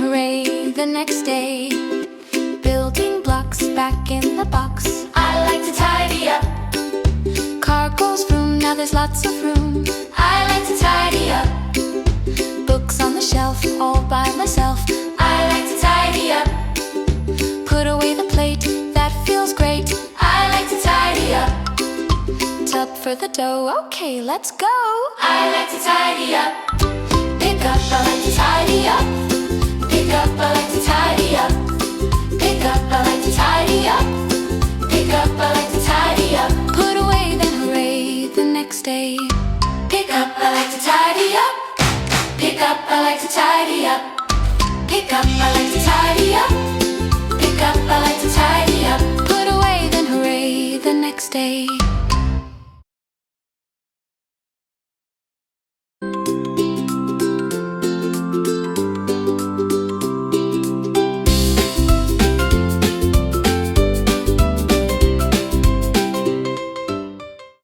hooray the next day. Building blocks back in the box. I like to tidy up. Car goes vroom, now there's lots of room. I like to tidy up. Books on the shelf, all by myself. I like to tidy up. Put away the plate, that feels great. I like to tidy up. Tub for the dough, okay, let's go. I like to tidy up. Pick up, I like to tidy up. Pick up, I like to tidy up. Pick up, I like to tidy up. Pick up, I like to tidy up. Put away, then hooray the next day. Pick up, I like to tidy up. Pick up, I like to tidy up. Pick up, I like to tidy up. Pick up, I like to tidy up. Put away, then hooray the next day.